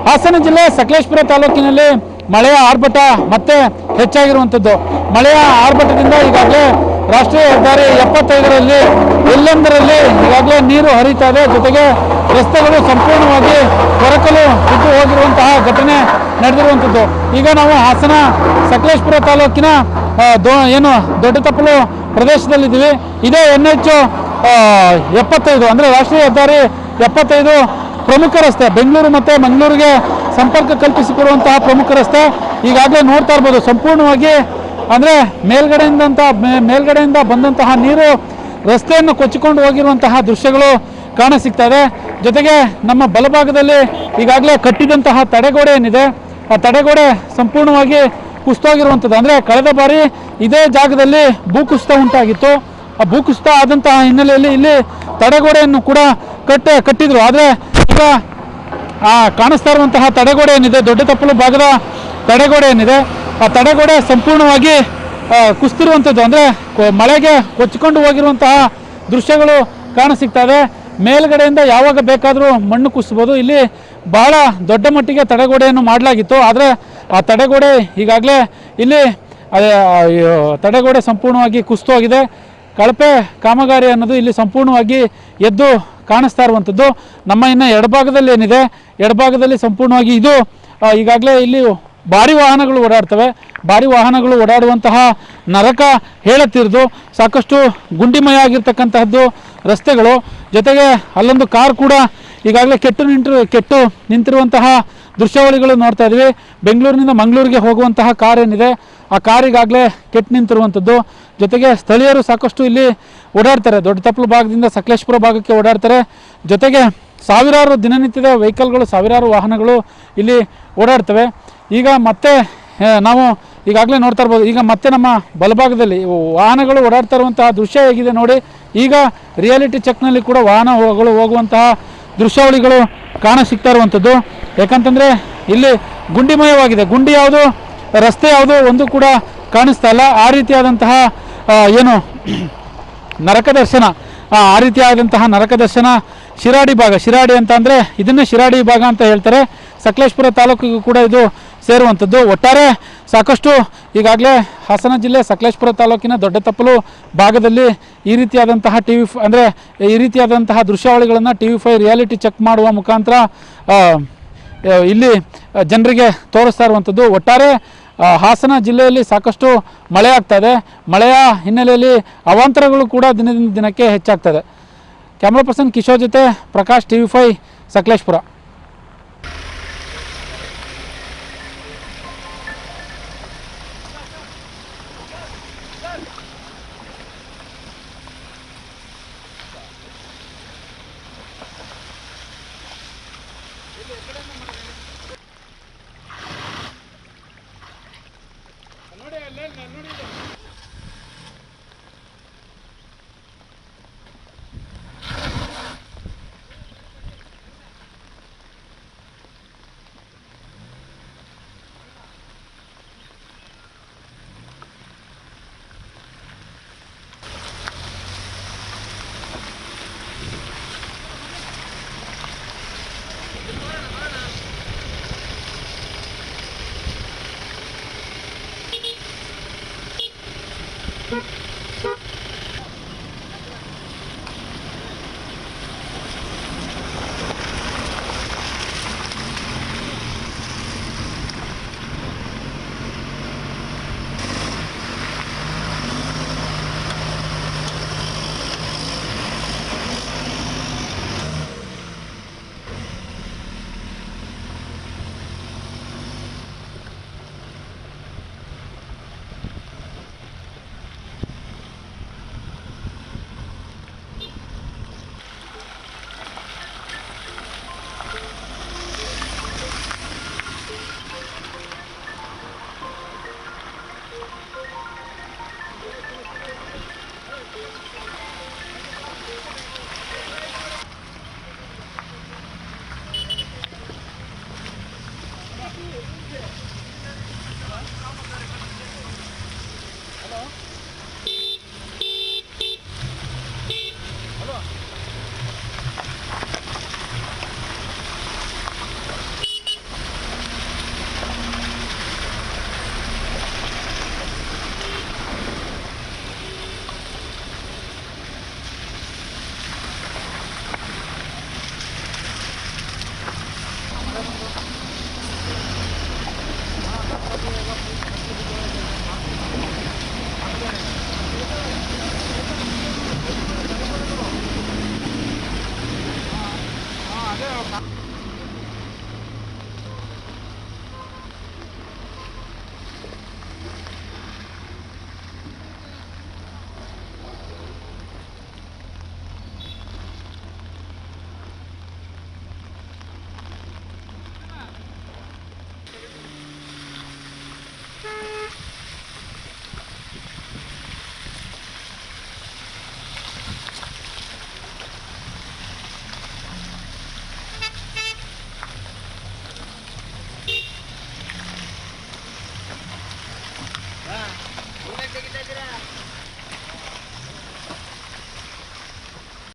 ಹಾಸನ ಜಿಲ್ಲೆ ಸಕಲೇಶಪುರ ತಾಲೂಕಿನಲ್ಲಿ ಮಳೆಯ ಆರ್ಭಟ ಮತ್ತೆ ಹೆಚ್ಚಾಗಿರುವಂಥದ್ದು. ಮಳೆಯ ಆರ್ಭಟದಿಂದ ಈಗಾಗಲೇ ರಾಷ್ಟ್ರೀಯ ಹೆದ್ದಾರಿ 75ರಲ್ಲಿ ಎಲ್ಲೆಂದರಲ್ಲಿ ಈಗಾಗಲೇ ನೀರು ಹರಿತಾ ಇದೆ. ಜೊತೆಗೆ ರಸ್ತೆಗಳು ಸಂಪೂರ್ಣವಾಗಿ ಕೊರಕಲು ಬಿದ್ದು ಹೋಗಿರುವಂತಹ ಘಟನೆ ನಡೆದಿರುವಂಥದ್ದು. ಈಗ ನಾವು ಹಾಸನ ಸಕಲೇಶಪುರ ತಾಲೂಕಿನ ಏನು ದೊಡ್ಡತಪ್ಪಲು ಪ್ರದೇಶದಲ್ಲಿದ್ದೀವಿ. ಇದೇ NH 75 ಅಂದರೆ ರಾಷ್ಟ್ರೀಯ ಹೆದ್ದಾರಿ 75 ಪ್ರಮುಖ ರಸ್ತೆ, ಬೆಂಗಳೂರು ಮತ್ತು ಮಂಗಳೂರಿಗೆ ಸಂಪರ್ಕ ಕಲ್ಪಿಸಿಕೊಡುವಂತಹ ಪ್ರಮುಖ ರಸ್ತೆ. ಈಗಾಗಲೇ ನೋಡ್ತಾ ಇರ್ಬೋದು, ಸಂಪೂರ್ಣವಾಗಿ ಅಂದರೆ ಮೇಲ್ಗಡೆಯಿಂದ ಬಂದಂತಹ ನೀರು ರಸ್ತೆಯನ್ನು ಕೊಚ್ಚಿಕೊಂಡು ಹೋಗಿರುವಂತಹ ದೃಶ್ಯಗಳು ಕಾಣಸಿಗ್ತಾ ಇದೆ. ಜೊತೆಗೆ ನಮ್ಮ ಬಲಭಾಗದಲ್ಲಿ ಈಗಾಗಲೇ ಕಟ್ಟಿದಂತಹ ತಡೆಗೋಡೆ ಏನಿದೆ, ಆ ತಡೆಗೋಡೆ ಸಂಪೂರ್ಣವಾಗಿ ಕುಸಿತೋಗಿರುವಂಥದ್ದು. ಅಂದರೆ ಕಳೆದ ಬಾರಿ ಇದೇ ಜಾಗದಲ್ಲಿ ಭೂಕುಸಿತ ಉಂಟಾಗಿತ್ತು. ಆ ಭೂಕುಸಿತ ಆದಂತಹ ಹಿನ್ನೆಲೆಯಲ್ಲಿ ಇಲ್ಲಿ ತಡೆಗೋಡೆಯನ್ನು ಕೂಡ ಕಟ್ಟಿದ್ರು. ಆದರೆ ಈಗ ಕಾಣಿಸ್ತಾ ಇರುವಂತಹ ತಡೆಗೋಡೆ ಏನಿದೆ, ದೊಡ್ಡತಪ್ಪಲು ಭಾಗದ ತಡೆಗೋಡೆ ಏನಿದೆ, ಆ ತಡೆಗೋಡೆ ಸಂಪೂರ್ಣವಾಗಿ ಕುಸಿತಿರುವಂಥದ್ದು. ಅಂದರೆ ಮಳೆಗೆ ಕೊಚ್ಚಿಕೊಂಡು ಹೋಗಿರುವಂತಹ ದೃಶ್ಯಗಳು ಕಾಣಸಿಗ್ತಾ ಇದೆ. ಮೇಲ್ಗಡೆಯಿಂದ ಯಾವಾಗ ಬೇಕಾದರೂ ಮಣ್ಣು ಕುಸಿಬೋದು. ಇಲ್ಲಿ ಬಹಳ ದೊಡ್ಡ ಮಟ್ಟಿಗೆ ತಡೆಗೋಡೆಯನ್ನು ಮಾಡಲಾಗಿತ್ತು. ಆದರೆ ಆ ತಡೆಗೋಡೆ ಈಗಾಗಲೇ ಇಲ್ಲಿ ತಡೆಗೋಡೆ ಸಂಪೂರ್ಣವಾಗಿ ಕುಸಿತೋಗಿದೆ. ಕಳಪೆ ಕಾಮಗಾರಿ ಅನ್ನೋದು ಇಲ್ಲಿ ಸಂಪೂರ್ಣವಾಗಿ ಎದ್ದು ಕಾಣಿಸ್ತಾ ಇರುವಂಥದ್ದು. ನಮ್ಮ ಇನ್ನು ಎಡಭಾಗದಲ್ಲಿ ಏನಿದೆ, ಎಡಭಾಗದಲ್ಲಿ ಸಂಪೂರ್ಣವಾಗಿ ಇದು ಈಗಾಗಲೇ ಇಲ್ಲಿ ಭಾರಿ ವಾಹನಗಳು ಓಡಾಡ್ತವೆ. ಭಾರಿ ವಾಹನಗಳು ಓಡಾಡುವಂತಹ ನರಕ ಹೇಳುತ್ತಿರೋದು. ಸಾಕಷ್ಟು ಗುಂಡಿಮಯ ಆಗಿರ್ತಕ್ಕಂತಹದ್ದು ರಸ್ತೆಗಳು. ಜೊತೆಗೆ ಅಲ್ಲೊಂದು ಕಾರ್ ಕೂಡ ಈಗಾಗಲೇ ಕೆಟ್ಟು ನಿಂತಿರುವಂತಹ ದೃಶ್ಯಾವಳಿಗಳು ನೋಡ್ತಾ ಇದ್ವಿ. ಬೆಂಗಳೂರಿನಿಂದ ಮಂಗಳೂರಿಗೆ ಹೋಗುವಂತಹ ಕಾರ್ ಏನಿದೆ, ಆ ಕಾರ್ ಈಗಾಗಲೇ ಕೆಟ್ಟು ನಿಂತಿರುವಂಥದ್ದು. ಜೊತೆಗೆ ಸ್ಥಳೀಯರು ಸಾಕಷ್ಟು ಇಲ್ಲಿ ಓಡಾಡ್ತಾರೆ. ದೊಡ್ಡತಪ್ಪಲು ಭಾಗದಿಂದ ಸಕಲೇಶಪುರ ಭಾಗಕ್ಕೆ ಓಡಾಡ್ತಾರೆ. ಜೊತೆಗೆ ಸಾವಿರಾರು ದಿನನಿತ್ಯದ ವೆಹಿಕಲ್ಗಳು, ಸಾವಿರಾರು ವಾಹನಗಳು ಇಲ್ಲಿ ಓಡಾಡ್ತವೆ. ಈಗ ಮತ್ತೆ ನಾವು ಈಗಾಗಲೇ ನೋಡ್ತಾ ಇರ್ಬೋದು, ಈಗ ಮತ್ತೆ ನಮ್ಮ ಬಲಭಾಗದಲ್ಲಿ ವಾಹನಗಳು ಓಡಾಡ್ತಾ ಇರುವಂತಹ ದೃಶ್ಯ ಹೇಗಿದೆ ನೋಡಿ. ಈಗ ರಿಯಾಲಿಟಿ ಚೆಕ್ನಲ್ಲಿ ಕೂಡ ವಾಹನಗಳು ಹೋಗುವಂತಹ ದೃಶ್ಯಾವಳಿಗಳು ಕಾಣಸಿಗ್ತಾ ಇರುವಂಥದ್ದು. ಯಾಕಂತಂದರೆ ಇಲ್ಲಿ ಗುಂಡಿಮಯವಾಗಿದೆ. ಗುಂಡಿ ಯಾವುದು, ರಸ್ತೆ ಯಾವುದು ಒಂದು ಕೂಡ ಕಾಣಿಸ್ತಾ ಇಲ್ಲ. ಆ ರೀತಿಯಾದಂತಹ ಏನು ನರಕ ದರ್ಶನ, ಆ ರೀತಿಯಾದಂತಹ ನರಕ ದರ್ಶನ ಶಿರಾಡಿ ಅಂತ ಅಂದರೆ ಇದನ್ನೇ ಶಿರಾಡಿ ಭಾಗ ಅಂತ ಹೇಳ್ತಾರೆ. ಸಕಲೇಶಪುರ ತಾಲೂಕಿಗೂ ಕೂಡ ಇದು ಸೇರುವಂಥದ್ದು. ಒಟ್ಟಾರೆ ಸಾಕಷ್ಟು ಈಗಾಗಲೇ ಹಾಸನ ಜಿಲ್ಲೆ ಸಕಲೇಶಪುರ ತಾಲೂಕಿನ ದೊಡ್ಡತಪ್ಪಲು ಭಾಗದಲ್ಲಿ ಈ ರೀತಿಯಾದಂತಹ ಈ ರೀತಿಯಾದಂತಹ ದೃಶ್ಯಾವಳಿಗಳನ್ನು TV5 ರಿಯಾಲಿಟಿ ಚೆಕ್ ಮಾಡುವ ಮುಖಾಂತರ ಇಲ್ಲಿ ಜನರಿಗೆ ತೋರಿಸ್ತಾ ಇರುವಂಥದ್ದು. ಒಟ್ಟಾರೆ ಹಾಸನ ಜಿಲ್ಲೆಯಲ್ಲಿ ಸಾಕಷ್ಟು ಮಳೆ ಆಗ್ತಾ ಇದೆ. ಮಳೆಯ ಹಿನ್ನೆಲೆಯಲ್ಲಿ ಅವಾಂತರಗಳು ಕೂಡ ದಿನದಿಂದ ದಿನಕ್ಕೆ ಹೆಚ್ಚಾಗ್ತದೆ. ಕ್ಯಾಮ್ರಾ ಪರ್ಸನ್ ಕಿಶೋರ್ ಜೊತೆ ಪ್ರಕಾಶ್, TV5 ಸಕಲೇಶಪುರ. ತೆಗಿತಾ ಇದ್ದೀರಾ